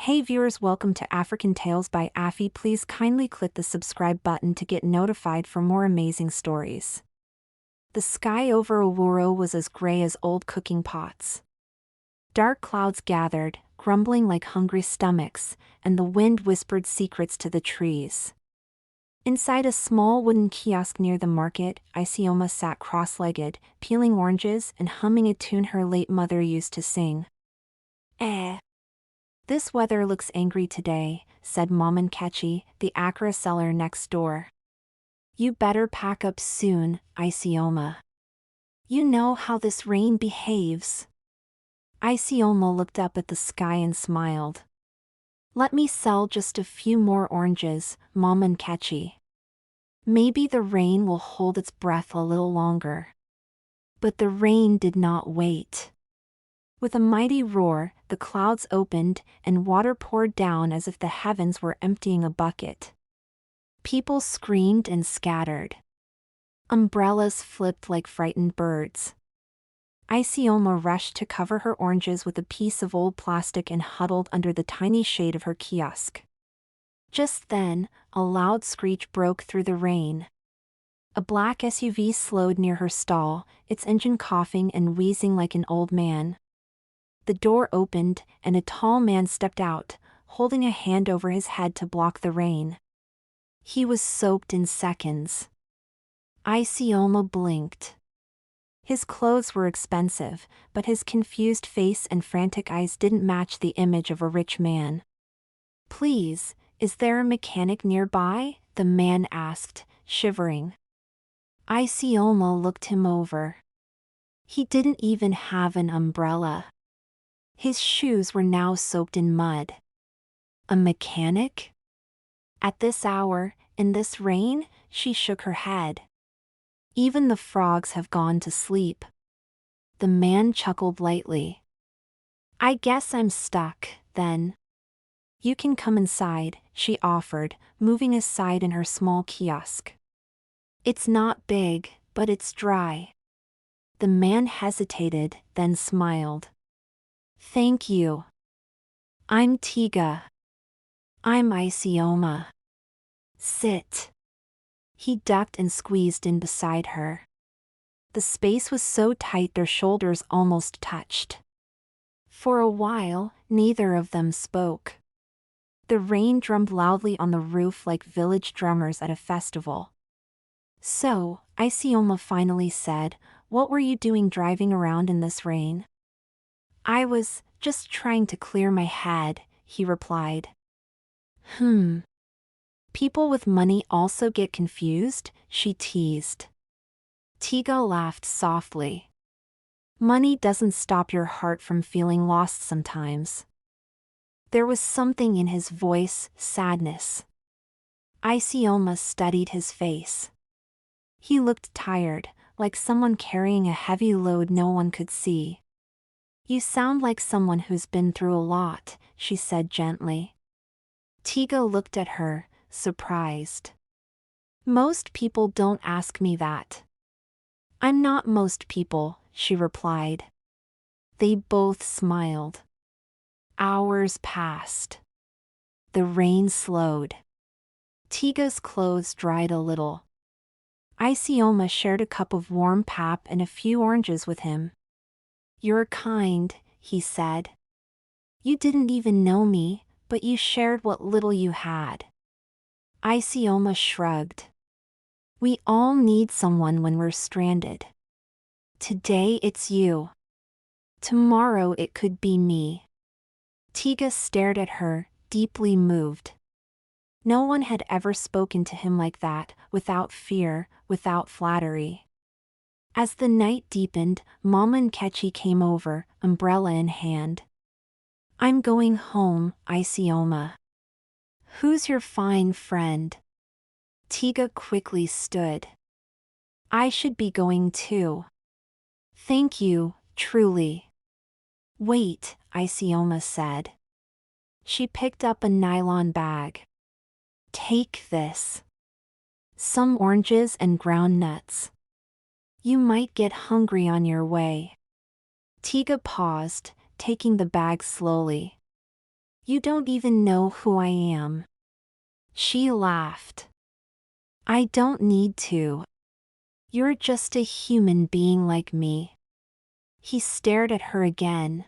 Hey viewers, welcome to African Tales by Afi. Please kindly click the subscribe button to get notified for more amazing stories. The sky over Owuro was as gray as old cooking pots. Dark clouds gathered, grumbling like hungry stomachs, and the wind whispered secrets to the trees. Inside a small wooden kiosk near the market, Isioma sat cross-legged, peeling oranges and humming a tune her late mother used to sing. This weather looks angry today, said Maman Kechi, the akara seller next door. You better pack up soon, Isioma. You know how this rain behaves. Isioma looked up at the sky and smiled. Let me sell just a few more oranges, Maman Kechi. Maybe the rain will hold its breath a little longer. But the rain did not wait. With a mighty roar, the clouds opened, and water poured down as if the heavens were emptying a bucket. People screamed and scattered. Umbrellas flipped like frightened birds. Isioma rushed to cover her oranges with a piece of old plastic and huddled under the tiny shade of her kiosk. Just then, a loud screech broke through the rain. A black SUV slowed near her stall, its engine coughing and wheezing like an old man. The door opened, and a tall man stepped out, holding a hand over his head to block the rain. He was soaked in seconds. Isioma blinked. His clothes were expensive, but his confused face and frantic eyes didn't match the image of a rich man. Please, is there a mechanic nearby? The man asked, shivering. Isioma looked him over. He didn't even have an umbrella. His shoes were now soaked in mud. A mechanic? At this hour, in this rain, she shook her head. Even the frogs have gone to sleep. The man chuckled lightly. I guess I'm stuck, then. You can come inside, she offered, moving aside in her small kiosk. It's not big, but it's dry. The man hesitated, then smiled. Thank you. I'm Tiga. I'm Isioma. Sit. He ducked and squeezed in beside her. The space was so tight their shoulders almost touched. For a while, neither of them spoke. The rain drummed loudly on the roof like village drummers at a festival. So, Isioma finally said, what were you doing driving around in this rain? I was just trying to clear my head, he replied. People with money also get confused, she teased. Tiga laughed softly. Money doesn't stop your heart from feeling lost sometimes. There was something in his voice, sadness. Isioma studied his face. He looked tired, like someone carrying a heavy load no one could see. You sound like someone who's been through a lot, she said gently. Tiga looked at her, surprised. Most people don't ask me that. I'm not most people, she replied. They both smiled. Hours passed. The rain slowed. Tiga's clothes dried a little. Isioma shared a cup of warm pap and a few oranges with him. You're kind, he said. You didn't even know me, but you shared what little you had. Isioma shrugged. We all need someone when we're stranded. Today it's you. Tomorrow it could be me. Tiga stared at her, deeply moved. No one had ever spoken to him like that, without fear, without flattery. As the night deepened, Maman Kechi came over, umbrella in hand. I'm going home, Isioma. Who's your fine friend? Tiga quickly stood. I should be going too. Thank you, truly. Wait, Isioma said. She picked up a nylon bag. Take this. Some oranges and ground nuts. You might get hungry on your way. Tiga paused, taking the bag slowly. You don't even know who I am. She laughed. I don't need to. You're just a human being like me. He stared at her again.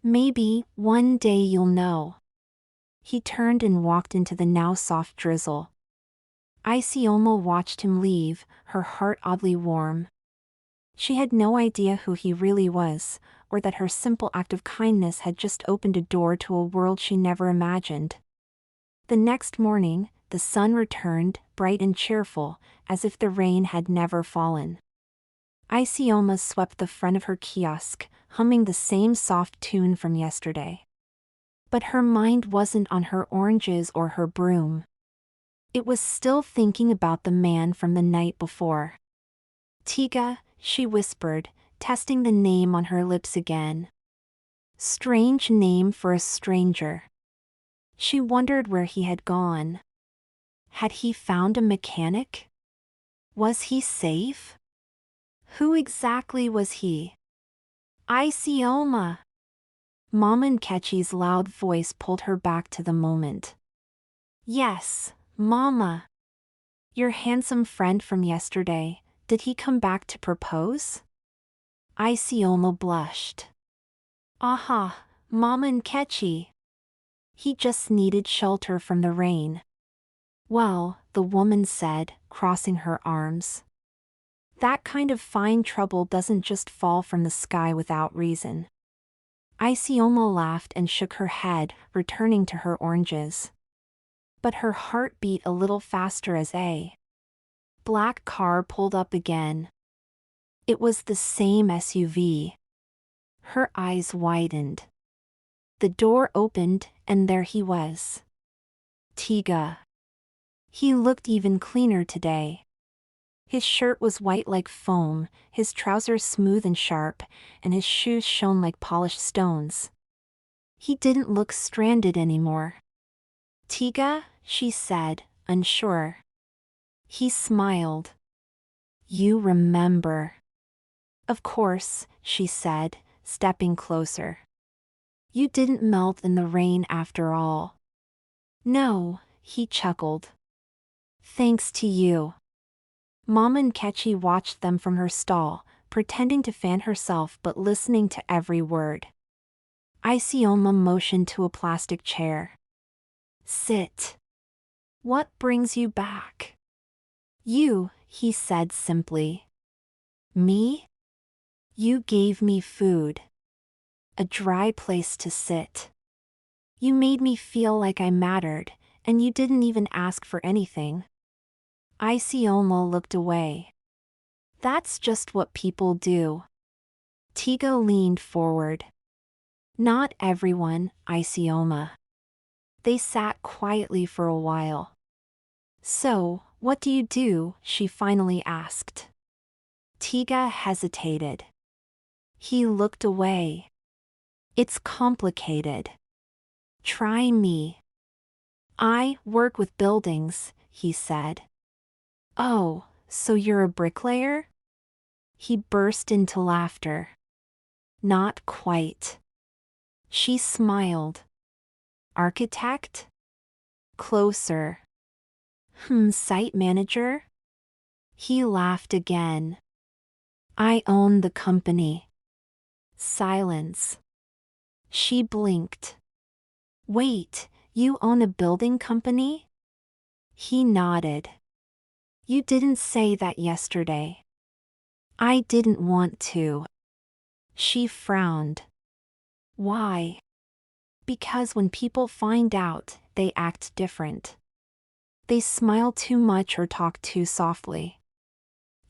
Maybe one day you'll know. He turned and walked into the now soft drizzle. Isioma watched him leave, her heart oddly warm. She had no idea who he really was, or that her simple act of kindness had just opened a door to a world she never imagined. The next morning, the sun returned, bright and cheerful, as if the rain had never fallen. Isioma swept the front of her kiosk, humming the same soft tune from yesterday. But her mind wasn't on her oranges or her broom. It was still thinking about the man from the night before. Tiga, she whispered, testing the name on her lips again. Strange name for a stranger. She wondered where he had gone. Had he found a mechanic? Was he safe? Who exactly was he? Isioma! Mama Nkechi's loud voice pulled her back to the moment. Yes, Mama. Your handsome friend from yesterday, did he come back to propose? Isioma blushed. Aha, Mama Nkechi. He just needed shelter from the rain. Well, the woman said, crossing her arms. That kind of fine trouble doesn't just fall from the sky without reason. Isioma laughed and shook her head, returning to her oranges. But her heart beat a little faster as a black car pulled up again. It was the same SUV. Her eyes widened. The door opened, and there he was. Tiga. He looked even cleaner today. His shirt was white like foam, his trousers smooth and sharp, and his shoes shone like polished stones. He didn't look stranded anymore. Tiga, she said, unsure. He smiled. You remember. Of course, she said, stepping closer. You didn't melt in the rain after all. No, he chuckled. Thanks to you. Mama Nkechi watched them from her stall, pretending to fan herself but listening to every word. Isioma motioned to a plastic chair. Sit. What brings you back? You, he said simply. Me? You gave me food. A dry place to sit. You made me feel like I mattered, and you didn't even ask for anything. Isioma looked away. That's just what people do. Tiga leaned forward. Not everyone, Isioma. They sat quietly for a while. So, what do you do? She finally asked. Tiga hesitated. He looked away. It's complicated. Try me. I work with buildings, he said. Oh, so you're a bricklayer? He burst into laughter. Not quite. She smiled. Architect? Closer. Site manager? He laughed again. I own the company. Silence. She blinked. Wait, you own a building company? He nodded. You didn't say that yesterday. I didn't want to. She frowned. Why? Because when people find out, they act different. They smile too much or talk too softly.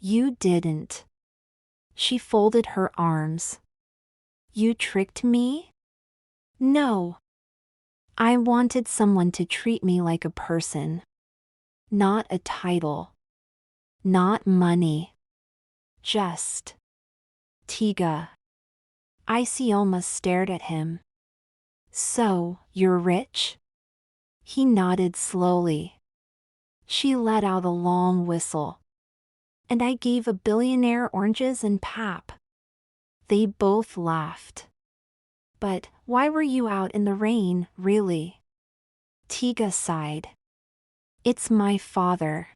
You didn't. She folded her arms. You tricked me? No. I wanted someone to treat me like a person. Not a title. Not money. Just. Tiga. Isioma stared at him. So, you're rich? He nodded slowly. She let out a long whistle. And I gave a billionaire oranges and pap. They both laughed. But Why were you out in the rain, really? Tiga sighed. It's my father.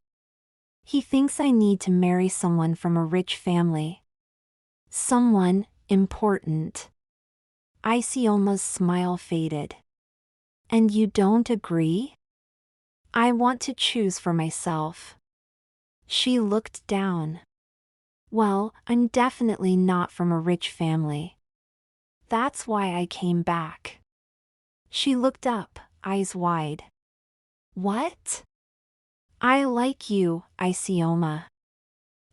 He thinks I need to marry someone from a rich family. Someone important. Isioma's smile faded. And you don't agree? I want to choose for myself. She looked down. Well, I'm definitely not from a rich family. That's why I came back. She looked up, eyes wide. What? I like you, Isioma.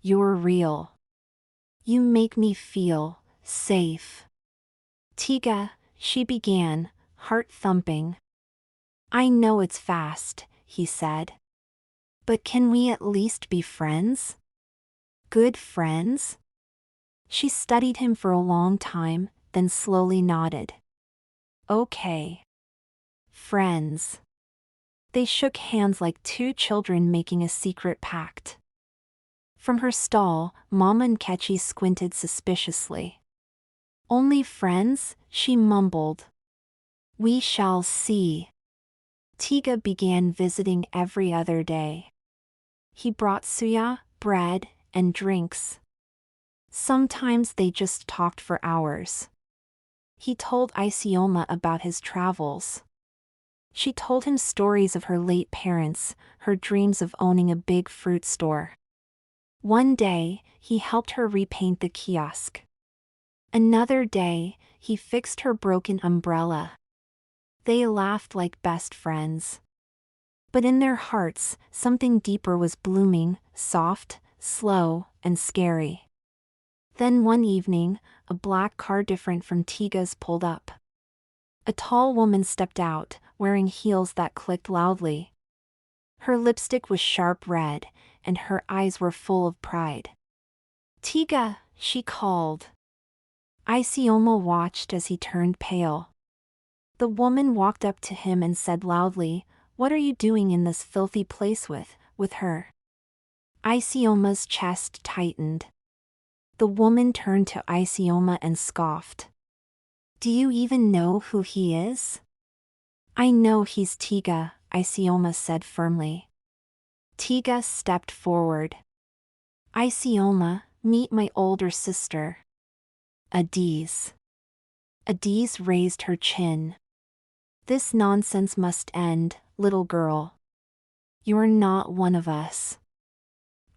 You're real. You make me feel safe. Tiga, she began, heart thumping. I know it's fast, he said. But can we at least be friends? Good friends? She studied him for a long time, then slowly nodded. Okay. Friends. They shook hands like two children making a secret pact. From her stall, Mama Nkechi squinted suspiciously. Only friends, she mumbled. We shall see. Tiga began visiting every other day. He brought suya, bread, and drinks. Sometimes they just talked for hours. He told Isioma about his travels. She told him stories of her late parents, her dreams of owning a big fruit store. One day, he helped her repaint the kiosk. Another day, he fixed her broken umbrella. They laughed like best friends. But in their hearts, something deeper was blooming, soft, slow, and scary. Then one evening, a black car different from Tiga's pulled up. A tall woman stepped out, wearing heels that clicked loudly. Her lipstick was sharp red, and her eyes were full of pride. Tiga, she called. Isioma watched as he turned pale. The woman walked up to him and said loudly, What are you doing in this filthy place with her? Isioma's chest tightened. The woman turned to Isioma and scoffed. Do you even know who he is? I know he's Tiga, Isioma said firmly. Tiga stepped forward. Isioma, meet my older sister. Adiz. Adiz raised her chin. This nonsense must end, little girl. You're not one of us.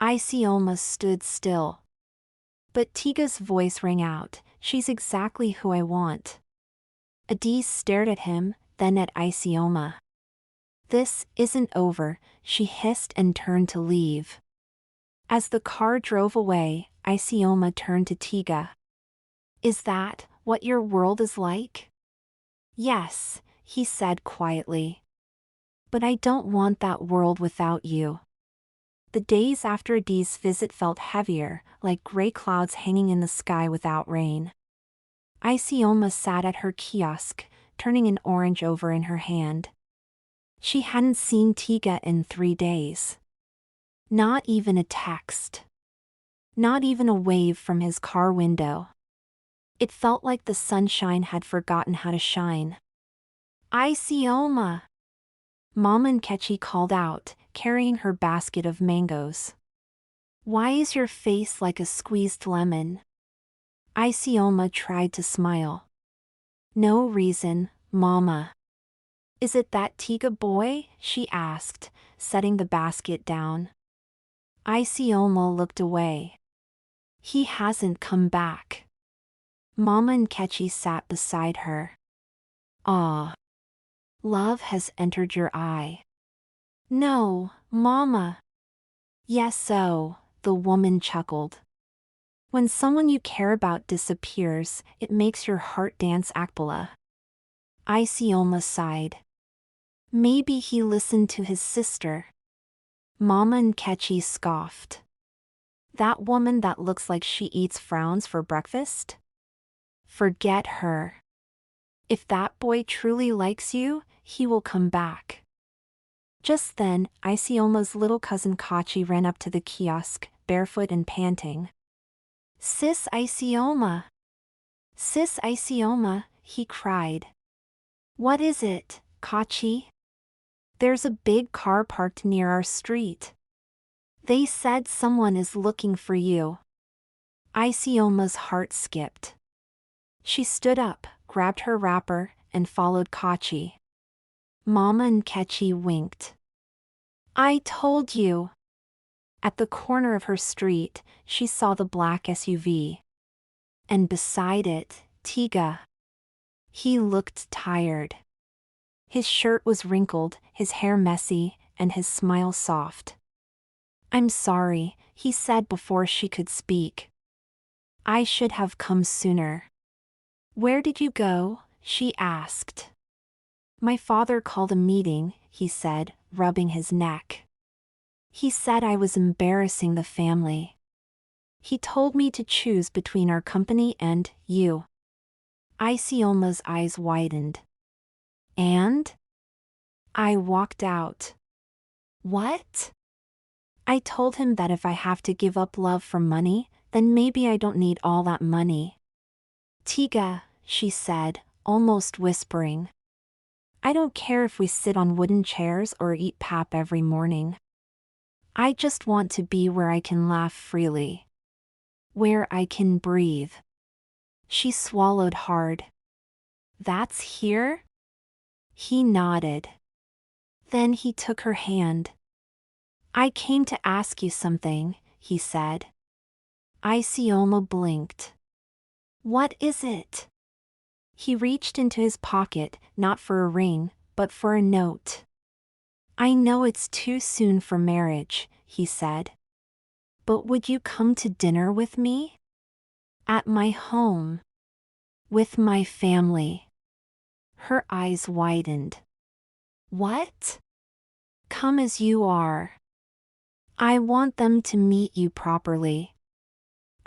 Isioma stood still. But Tiga's voice rang out, She's exactly who I want. Adiz stared at him, then at Isioma. This isn't over, she hissed and turned to leave. As the car drove away, Isioma turned to Tiga. Is that what your world is like? Yes, he said quietly. But I don't want that world without you. The days after Adiz's visit felt heavier, like gray clouds hanging in the sky without rain. Isioma sat at her kiosk, turning an orange over in her hand. She hadn't seen Tiga in 3 days. Not even a text. Not even a wave from his car window. It felt like the sunshine had forgotten how to shine. Isioma! Mama Nkechi called out, carrying her basket of mangoes. Why is your face like a squeezed lemon? Isioma tried to smile. No reason, Mama. Is it that Tiga boy? She asked, setting the basket down. Isioma looked away. He hasn't come back. Mama Nkechi sat beside her. Ah. Love has entered your eye. No, Mama. Yes, so, the woman chuckled. When someone you care about disappears, it makes your heart dance a cappella. Isioma sighed. Maybe he listened to his sister. Mama Nkechi scoffed. That woman that looks like she eats frowns for breakfast? Forget her. If that boy truly likes you, he will come back. Just then, Isioma's little cousin Kachi ran up to the kiosk, barefoot and panting. Sis Isioma! Sis Isioma, he cried. What is it, Kachi? There's a big car parked near our street. They said someone is looking for you. Isioma's heart skipped. She stood up, grabbed her wrapper, and followed Kachi. Mama and Kechi winked. I told you. At the corner of her street, she saw the black SUV. And beside it, Tiga. He looked tired. His shirt was wrinkled, his hair messy, and his smile soft. I'm sorry, he said before she could speak. I should have come sooner. Where did you go? She asked. My father called a meeting, he said, rubbing his neck. He said I was embarrassing the family. He told me to choose between our company and you. Isioma's eyes widened. And? I walked out. What? I told him that if I have to give up love for money, then maybe I don't need all that money. Tiga, she said, almost whispering. I don't care if we sit on wooden chairs or eat pap every morning. I just want to be where I can laugh freely. Where I can breathe. She swallowed hard. That's here? He nodded. Then he took her hand. I came to ask you something, he said. Isioma blinked. What is it? He reached into his pocket, not for a ring, but for a note. I know it's too soon for marriage, he said. But would you come to dinner with me? At my home. With my family. Her eyes widened. What? Come as you are. I want them to meet you properly.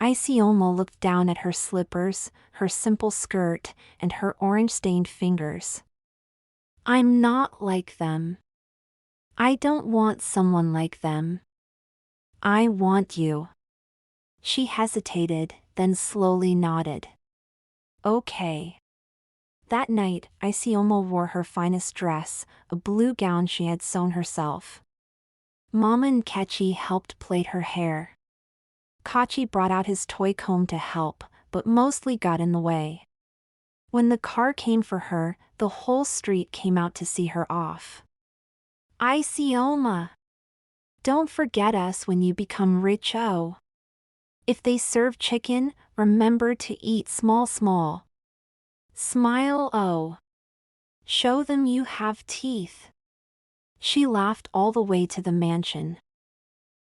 Isioma looked down at her slippers, her simple skirt, and her orange-stained fingers. I'm not like them. I don't want someone like them. I want you. She hesitated, then slowly nodded. Okay. That night, Isioma wore her finest dress, a blue gown she had sewn herself. Mama and Kechi helped plait her hair. Kachi brought out his toy comb to help, but mostly got in the way. When the car came for her, the whole street came out to see her off. Isioma! Don't forget us when you become rich. Oh. If they serve chicken, remember to eat small. Smile. Oh. Show them you have teeth. She laughed all the way to the mansion.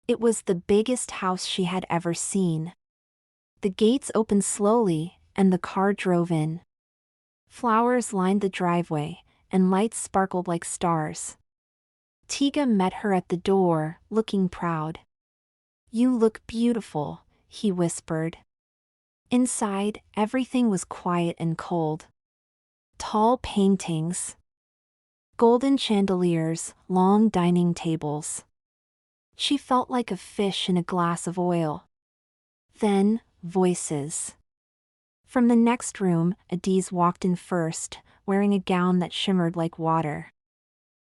It was the biggest house she had ever seen. The gates opened slowly, and the car drove in. Flowers lined the driveway, and lights sparkled like stars. Tiga met her at the door, looking proud. You look beautiful, he whispered. Inside, everything was quiet and cold. Tall paintings. Golden chandeliers, long dining tables. She felt like a fish in a glass of oil. Then, voices. From the next room, Adiz walked in first, wearing a gown that shimmered like water.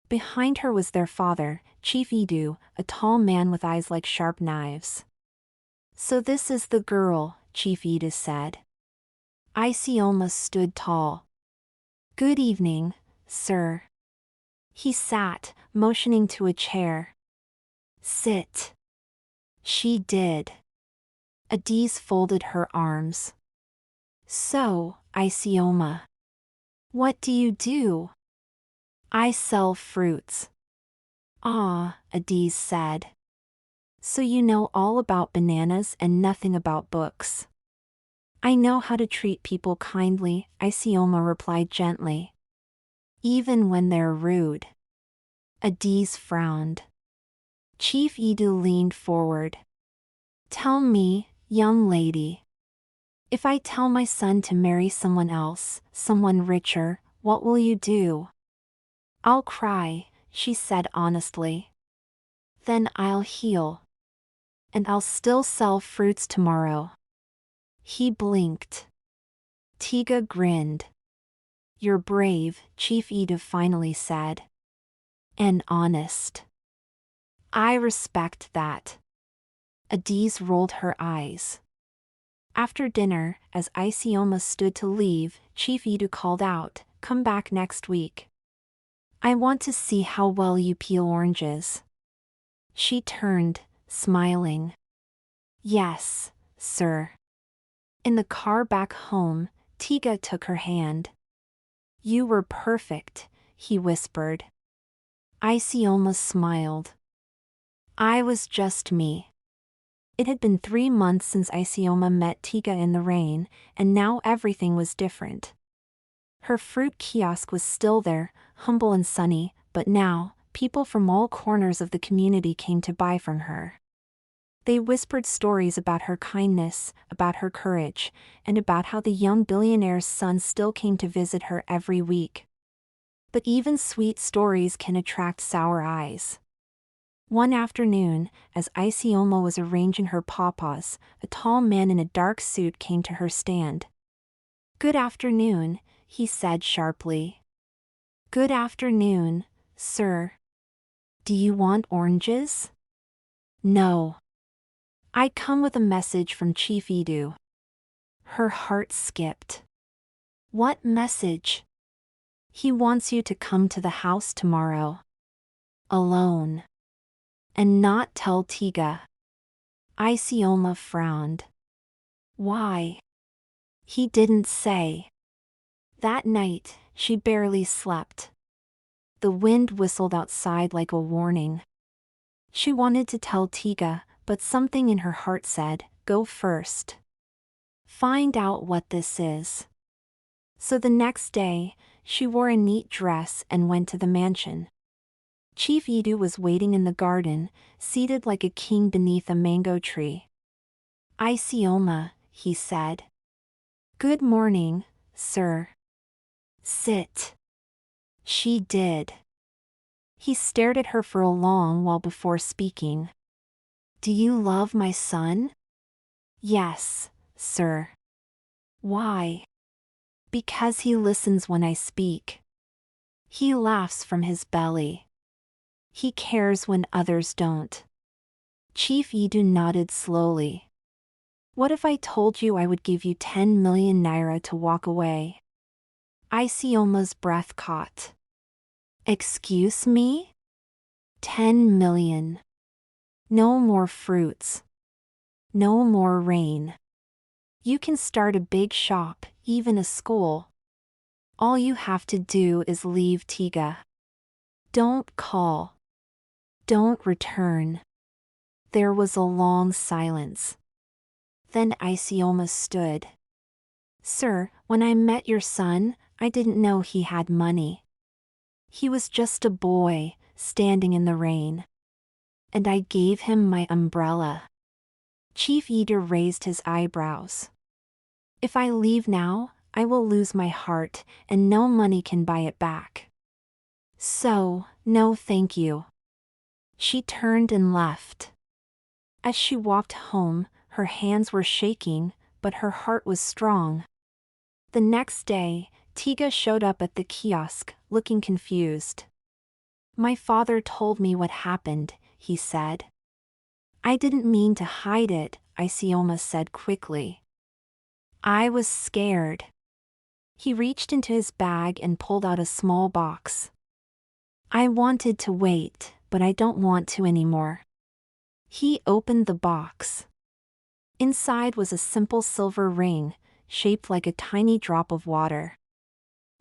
Behind her was their father, Chief Edu, a tall man with eyes like sharp knives. So this is the girl, Chief Edu said. Isioma stood tall. Good evening, sir. He sat, motioning to a chair. Sit. She did. Adiz folded her arms. So, Isioma. What do you do? I sell fruits. Ah, Adiz said. So you know all about bananas and nothing about books. I know how to treat people kindly, Isioma replied gently. Even when they're rude. Adiz frowned. Chief Edu leaned forward. Tell me, young lady. If I tell my son to marry someone else, someone richer, what will you do? I'll cry, she said honestly. Then I'll heal. And I'll still sell fruits tomorrow. He blinked. Tiga grinned. You're brave, Chief Edu finally said. And honest. I respect that. Adiz rolled her eyes. After dinner, as Isioma stood to leave, Chief Edu called out, "Come back next week. I want to see how well you peel oranges." She turned, smiling. "Yes, sir." In the car back home, Tiga took her hand. "You were perfect," he whispered. Isioma smiled. "I was just me." It had been 3 months since Isioma met Tiga in the rain, and now everything was different. Her fruit kiosk was still there, humble and sunny, but now, people from all corners of the community came to buy from her. They whispered stories about her kindness, about her courage, and about how the young billionaire's son still came to visit her every week. But even sweet stories can attract sour eyes. One afternoon, as Isioma was arranging her pawpaws, a tall man in a dark suit came to her stand. "Good afternoon," he said sharply. "Good afternoon, sir. Do you want oranges?" "No. I come with a message from Chief Edu." Her heart skipped. "What message?" "He wants you to come to the house tomorrow. Alone. And not tell Tiga." Isioma frowned. "Why?" "He didn't say." That night, she barely slept. The wind whistled outside like a warning. She wanted to tell Tiga, but something in her heart said, "Go first. Find out what this is." So the next day, she wore a neat dress and went to the mansion. Chief Edu was waiting in the garden, seated like a king beneath a mango tree. "Isioma," he said. "Good morning, sir." "Sit." She did. He stared at her for a long while before speaking. "Do you love my son?" "Yes, sir." "Why?" "Because he listens when I speak. He laughs from his belly. He cares when others don't." Chief Edu nodded slowly. "What if I told you I would give you 10 million naira to walk away?" Isioma's breath caught. "Excuse me? 10 million. No more fruits. No more rain. You can start a big shop, even a school. All you have to do is leave Tiga. Don't call. Don't return." There was a long silence. Then Isioma stood. "Sir, when I met your son, I didn't know he had money. He was just a boy, standing in the rain. And I gave him my umbrella." Chief Edu raised his eyebrows. "If I leave now, I will lose my heart, and no money can buy it back. So, no thank you." She turned and left. As she walked home, her hands were shaking, but her heart was strong. The next day, Tiga showed up at the kiosk, looking confused. "My father told me what happened," he said. "I didn't mean to hide it," Isioma said quickly. "I was scared." He reached into his bag and pulled out a small box. "I wanted to wait, but I don't want to anymore." He opened the box. Inside was a simple silver ring, shaped like a tiny drop of water.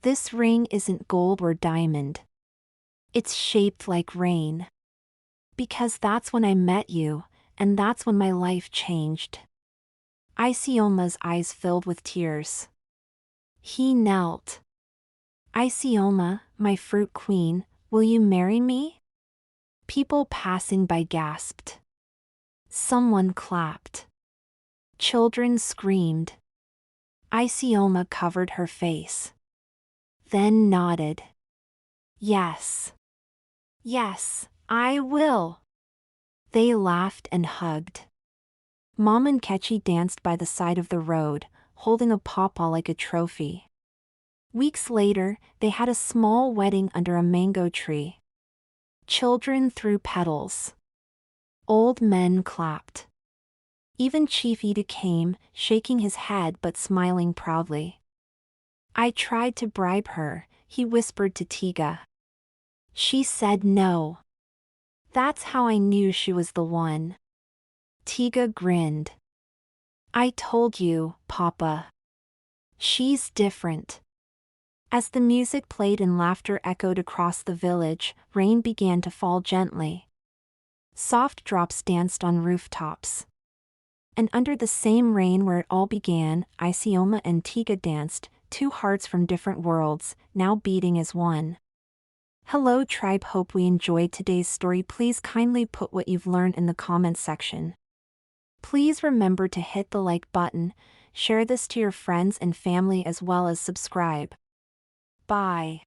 "This ring isn't gold or diamond. It's shaped like rain. Because that's when I met you, and that's when my life changed." Isioma's eyes filled with tears. He knelt. "Isioma, my fruit queen, will you marry me?" People passing by gasped. Someone clapped. Children screamed. Isioma covered her face. Then nodded. "Yes. Yes, I will." They laughed and hugged. Mom and Ketchy danced by the side of the road, holding a pawpaw like a trophy. Weeks later, they had a small wedding under a mango tree. Children threw petals. Old men clapped. Even Chief Ida came, shaking his head but smiling proudly. I tried to bribe her, he whispered to Tiga. She said no. That's how I knew she was the one. Tiga grinned. I told you, Papa. She's different. As the music played and laughter echoed across the village, rain began to fall gently. Soft drops danced on rooftops. And under the same rain where it all began, Isioma and Tiga danced, two hearts from different worlds, now beating as one. Hello tribe, hope we enjoyed today's story. Please kindly put what you've learned in the comments section. Please remember to hit the like button, share this to your friends and family as well as subscribe. Bye.